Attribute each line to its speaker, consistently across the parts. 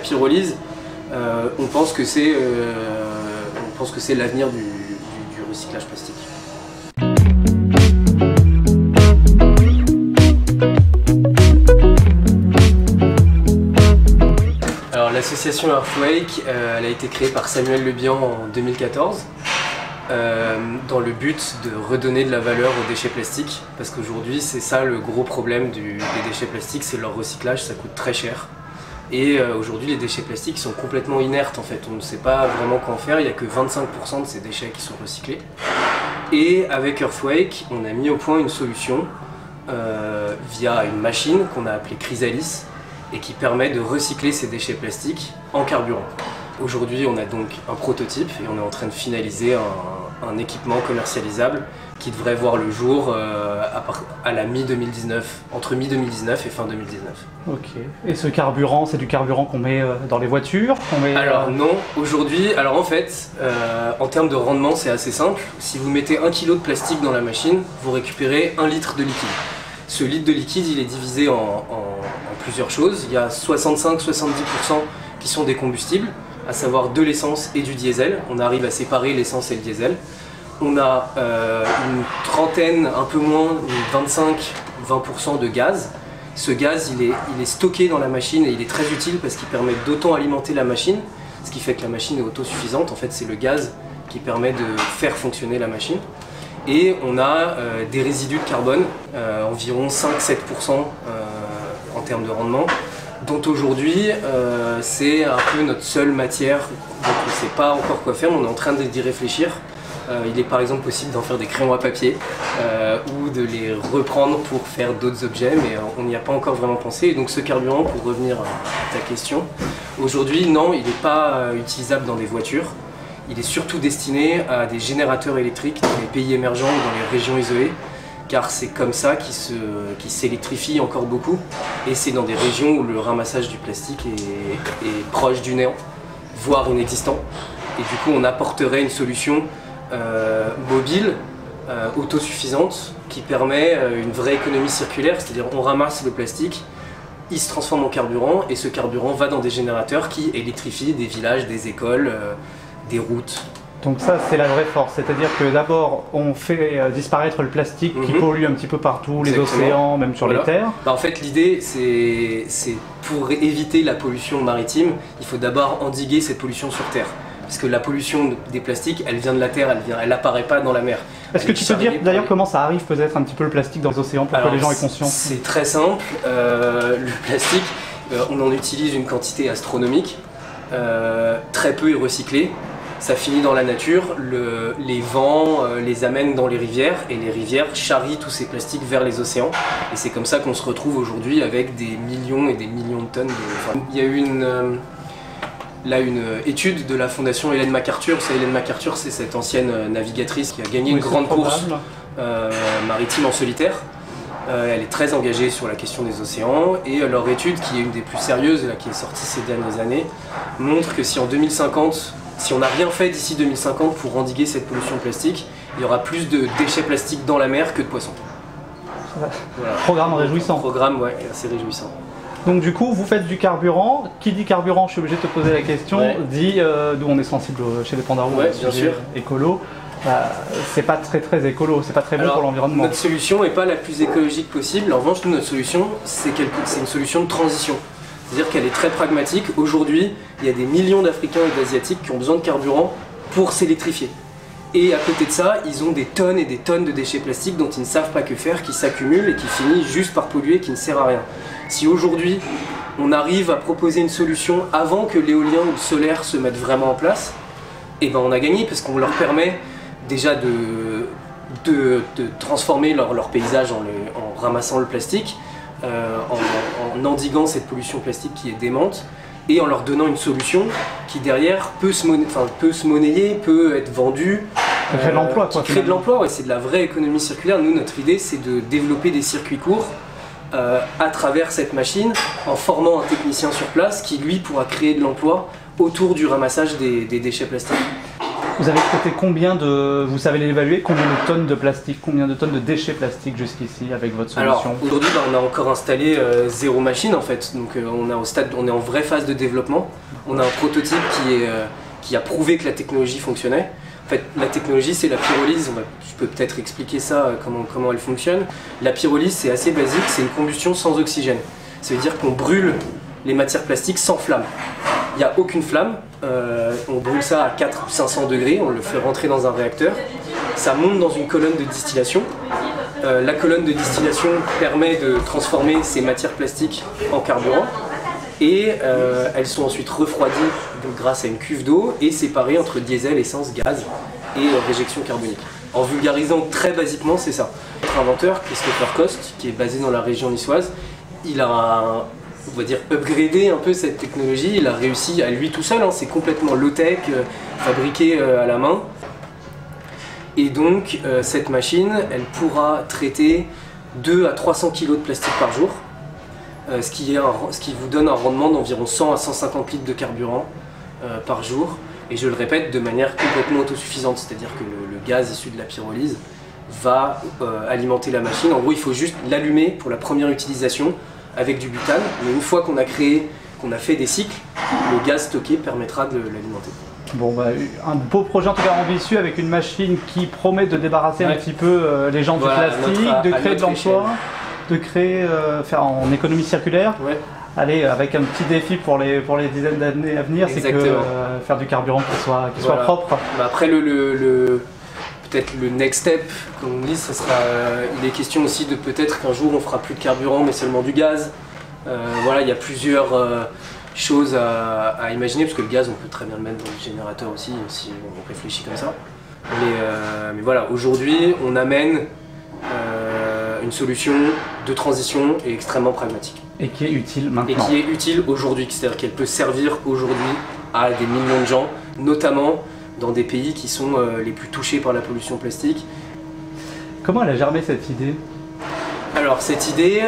Speaker 1: pyrolyse, on pense que c'est l'avenir du recyclage plastique. Alors l'association Earthwake, elle a été créée par Samuel Le Bihan en 2014 dans le but de redonner de la valeur aux déchets plastiques, parce qu'aujourd'hui c'est ça le gros problème des déchets plastiques, c'est leur recyclage, ça coûte très cher. Et aujourd'hui les déchets plastiques sont complètement inertes en fait, on ne sait pas vraiment quoi en faire, il n'y a que 25% de ces déchets qui sont recyclés. Et avec Earthwake, on a mis au point une solution via une machine qu'on a appelée Chrysalis et qui permet de recycler ces déchets plastiques en carburant. Aujourd'hui on a donc un prototype et on est en train de finaliser un équipement commercialisable qui devrait voir le jour à la mi-2019, entre mi-2019 et fin 2019.
Speaker 2: Ok. Et ce carburant, c'est du carburant qu'on met dans les voitures
Speaker 1: Alors non, aujourd'hui, alors en fait, en termes de rendement, c'est assez simple. Si vous mettez 1 kg de plastique dans la machine, vous récupérez 1 litre de liquide. Ce litre de liquide, il est divisé en plusieurs choses. Il y a 65-70% qui sont des combustibles, à savoir de l'essence et du diesel. On arrive à séparer l'essence et le diesel. On a une trentaine, un peu moins, 25-20% de gaz. Ce gaz, il est stocké dans la machine et il est très utile parce qu'il permet d'auto-alimenter la machine, ce qui fait que la machine est autosuffisante. En fait, c'est le gaz qui permet de faire fonctionner la machine. Et on a des résidus de carbone, environ 5-7% en termes de rendement, dont aujourd'hui c'est un peu notre seule matière, donc on ne sait pas encore quoi faire, on est en train d'y réfléchir. Il est par exemple possible d'en faire des crayons à papier ou de les reprendre pour faire d'autres objets, mais on n'y a pas encore vraiment pensé. Et donc ce carburant, pour revenir à ta question, aujourd'hui non, il n'est pas utilisable dans des voitures. Il est surtout destiné à des générateurs électriques dans les pays émergents ou dans les régions isolées, car c'est comme ça qu'il s'électrifie encore beaucoup, et c'est dans des régions où le ramassage du plastique est proche du néant, voire inexistant. Et du coup on apporterait une solution mobile, autosuffisante, qui permet une vraie économie circulaire, c'est-à-dire on ramasse le plastique, il se transforme en carburant, et ce carburant va dans des générateurs qui électrifient des villages, des écoles, des routes.
Speaker 2: Donc ça c'est la vraie force, c'est-à-dire que d'abord on fait disparaître le plastique qui pollue un petit peu partout, les océans, même sur les terres.
Speaker 1: En fait l'idée c'est pour éviter la pollution maritime, il faut d'abord endiguer cette pollution sur terre. Parce que la pollution des plastiques, elle vient de la terre, elle n'apparaît pas dans la mer.
Speaker 2: Est-ce que tu peux dire d'ailleurs comment ça arrive peut-être un petit peu le plastique dans les océans pour que les gens aient conscience?
Speaker 1: C'est très simple, le plastique, on en utilise une quantité astronomique, très peu est recyclé. Ça finit dans la nature, les vents les amènent dans les rivières et les rivières charrient tous ces plastiques vers les océans. Et c'est comme ça qu'on se retrouve aujourd'hui avec des millions et des millions de tonnes de... Il y a eu une étude de la fondation Ellen MacArthur. Ellen MacArthur, c'est cette ancienne navigatrice qui a gagné une grande course maritime en solitaire. Elle est très engagée sur la question des océans et leur étude, qui est une des plus sérieuses, qui est sortie ces dernières années, montre que si en 2050, si on n'a rien fait d'ici 2050 pour endiguer cette pollution plastique, il y aura plus de déchets plastiques dans la mer que de poissons.
Speaker 2: Voilà. Programme réjouissant.
Speaker 1: Programme, ouais, assez réjouissant.
Speaker 2: Donc du coup, vous faites du carburant. Qui dit carburant, je suis obligé de te poser la question, dit d'où on est sensible chez les Pandarous,
Speaker 1: bien sûr.
Speaker 2: Écolo. C'est pas très écolo, c'est pas très bon pour l'environnement.
Speaker 1: Notre solution n'est pas la plus écologique possible. En revanche, notre solution, c'est une solution de transition. C'est-à-dire qu'elle est très pragmatique. Aujourd'hui, il y a des millions d'Africains et d'Asiatiques qui ont besoin de carburant pour s'électrifier. Et à côté de ça, ils ont des tonnes et des tonnes de déchets plastiques dont ils ne savent pas que faire, qui s'accumulent et qui finissent juste par polluer, qui ne sert à rien. Si aujourd'hui, on arrive à proposer une solution avant que l'éolien ou le solaire se mettent vraiment en place, eh ben on a gagné, parce qu'on leur permet déjà de transformer leur paysage en ramassant le plastique, en endiguant cette pollution plastique qui est démente, et en leur donnant une solution qui derrière peut se monnayer, peut être vendue,
Speaker 2: qui crée de l'emploi,
Speaker 1: qui crée de l'emploi, ouais, c'est de la vraie économie circulaire. Nous, notre idée, c'est de développer des circuits courts à travers cette machine, en formant un technicien sur place qui, lui, pourra créer de l'emploi autour du ramassage des déchets plastiques.
Speaker 2: Vous avez traité combien de, vous savez l'évaluer, combien de tonnes de plastique, combien de tonnes de déchets plastiques jusqu'ici avec votre solution?
Speaker 1: Alors aujourd'hui on a encore installé 0 machine en fait, donc on est en vraie phase de développement. On a un prototype qui a prouvé que la technologie fonctionnait. En fait, la technologie, c'est la pyrolyse. Je peux peut-être expliquer ça, comment elle fonctionne. La pyrolyse, c'est assez basique, c'est une combustion sans oxygène. Ça veut dire qu'on brûle les matières plastiques sans flamme. Il n'y a aucune flamme, on brûle ça à 400 ou 500 degrés, on le fait rentrer dans un réacteur. Ça monte dans une colonne de distillation. La colonne de distillation permet de transformer ces matières plastiques en carburant. Et elles sont ensuite refroidies grâce à une cuve d'eau et séparées entre diesel, essence, gaz et réjection carbonique. En vulgarisant très basiquement, c'est ça. Notre inventeur, Christopher Cost, qui est basé dans la région niçoise, il a, on va dire, upgradé un peu cette technologie. Il a réussi à lui tout seul, hein, c'est complètement low-tech, fabriqué à la main. Et donc cette machine, elle pourra traiter 2 à 300 kg de plastique par jour. Ce qui vous donne un rendement d'environ 100 à 150 litres de carburant par jour. Et je le répète, de manière complètement autosuffisante, c'est-à-dire que le gaz issu de la pyrolyse va alimenter la machine. En gros, il faut juste l'allumer pour la première utilisation avec du butane. Mais une fois qu'on a fait des cycles, le gaz stocké permettra de l'alimenter.
Speaker 2: Bon, bah, un beau projet en tout cas ambitieux avec une machine qui promet de débarrasser un petit peu les gens du plastique, de créer de l'emploi. De créer, faire en économie circulaire. Ouais. Allez, avec un petit défi pour les dizaines d'années à venir, c'est que faire du carburant qui soit propre.
Speaker 1: Bah après, peut-être le next step, comme on dit, ça sera, il est question aussi de peut-être qu'un jour on fera plus de carburant mais seulement du gaz. Voilà, il y a plusieurs choses à imaginer, parce que le gaz on peut très bien le mettre dans le générateur aussi, si on réfléchit comme ça. Mais voilà, aujourd'hui on amène une solution de transition et extrêmement pragmatique.
Speaker 2: Et qui est utile maintenant.
Speaker 1: Et qui est utile aujourd'hui, c'est-à-dire qu'elle peut servir aujourd'hui à des millions de gens, notamment dans des pays qui sont les plus touchés par la pollution plastique.
Speaker 2: Comment elle a germé cette idée?
Speaker 1: Alors cette idée,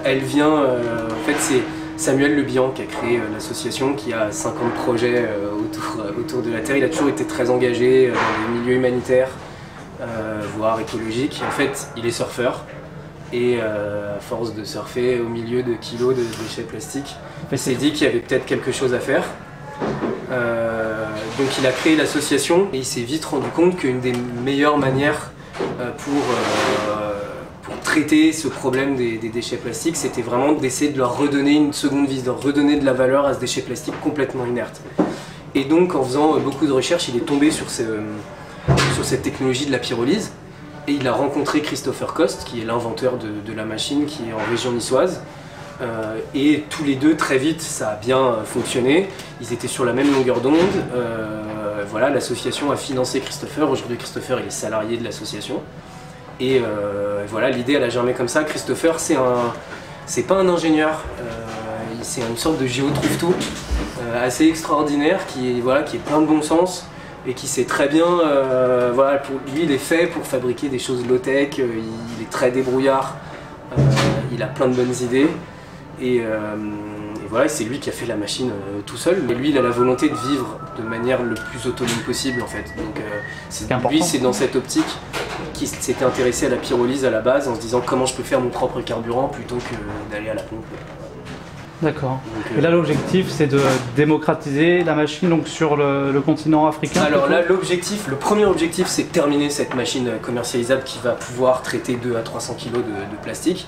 Speaker 1: elle vient, en fait c'est Samuel Le Bihan qui a créé l'association, qui a 50 projets autour de la Terre. Il a toujours été très engagé dans les milieux humanitaires, voire écologiques. En fait, il est surfeur et à force de surfer au milieu de kilos de déchets plastiques, il s'est dit qu'il y avait peut-être quelque chose à faire. Donc il a créé l'association et il s'est vite rendu compte qu'une des meilleures manières pour traiter ce problème des déchets plastiques, c'était vraiment d'essayer de leur redonner une seconde vie, de leur redonner de la valeur à ce déchet plastique complètement inerte. Et donc en faisant beaucoup de recherches, il est tombé sur cette technologie de la pyrolyse et il a rencontré Christopher Cost, qui est l'inventeur de la machine, qui est en région niçoise. Et tous les deux, très vite, ça a bien fonctionné. Ils étaient sur la même longueur d'onde. Voilà, l'association a financé Christopher. Aujourd'hui, Christopher il est salarié de l'association. Et voilà, l'idée elle a germé comme ça. Christopher, c'est pas un ingénieur, c'est une sorte de géo-trouve-tout assez extraordinaire qui est plein de bon sens et qui sait très bien, voilà, pour lui il est fait pour fabriquer des choses low-tech, il est très débrouillard, il a plein de bonnes idées. Et voilà, c'est lui qui a fait la machine tout seul, mais lui il a la volonté de vivre de manière le plus autonome possible en fait. Donc lui c'est dans cette optique qu'il s'était intéressé à la pyrolyse à la base en se disant comment je peux faire mon propre carburant plutôt que d'aller à la pompe.
Speaker 2: D'accord. Et là l'objectif c'est de démocratiser la machine donc sur le continent africain.
Speaker 1: Alors là l'objectif, le premier objectif c'est de terminer cette machine commercialisable qui va pouvoir traiter 2 à 300 kg de plastique.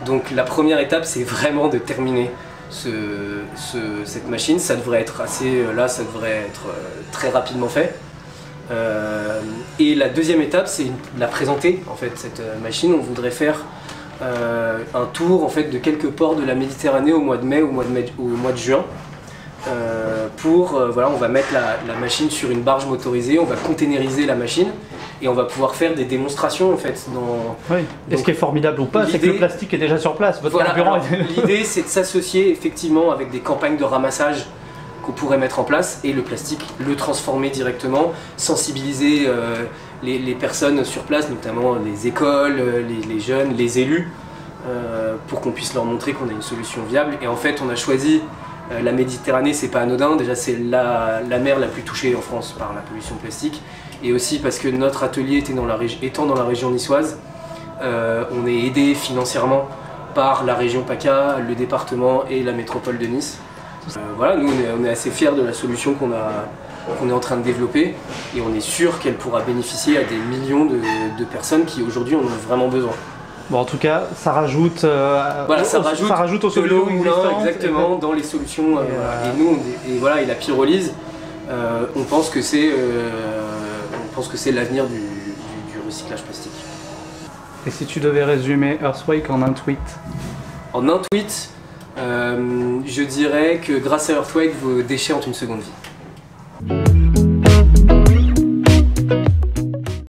Speaker 1: Donc la première étape c'est vraiment de terminer cette machine. Ça devrait être ça devrait être très rapidement fait. Et la deuxième étape c'est la présenter en fait cette machine. On voudrait faire un tour en fait de quelques ports de la Méditerranée au mois de mai, au mois de juin. Voilà, on va mettre la machine sur une barge motorisée, on va containeriser la machine et on va pouvoir faire des démonstrations en fait.
Speaker 2: Oui. Et ce qui est formidable ou pas, c'est que le plastique est déjà sur place. Votre carburant
Speaker 1: l'idée c'est de s'associer effectivement avec des campagnes de ramassage qu'on pourrait mettre en place et le plastique, le transformer directement, sensibiliser les personnes sur place, notamment les écoles, les jeunes, les élus, pour qu'on puisse leur montrer qu'on a une solution viable. Et en fait on a choisi La Méditerranée, c'est pas anodin, déjà c'est la mer la plus touchée en France par la pollution plastique, et aussi parce que notre atelier étant dans la région niçoise, on est aidé financièrement par la région PACA, le département et la métropole de Nice. Voilà, nous on est assez fiers de la solution qu'on est en train de développer, et on est sûr qu'elle pourra bénéficier à des millions de personnes qui aujourd'hui en ont vraiment besoin.
Speaker 2: Bon, en tout cas, ça rajoute,
Speaker 1: voilà, ça rajoute
Speaker 2: aux solutions existantes.
Speaker 1: Exactement, dans les solutions. Et nous, et la pyrolyse, on pense que c'est l'avenir du recyclage plastique.
Speaker 2: Et si tu devais résumer Earthwake en un tweet?
Speaker 1: En un tweet, je dirais que grâce à Earthwake, vos déchets ont une seconde vie.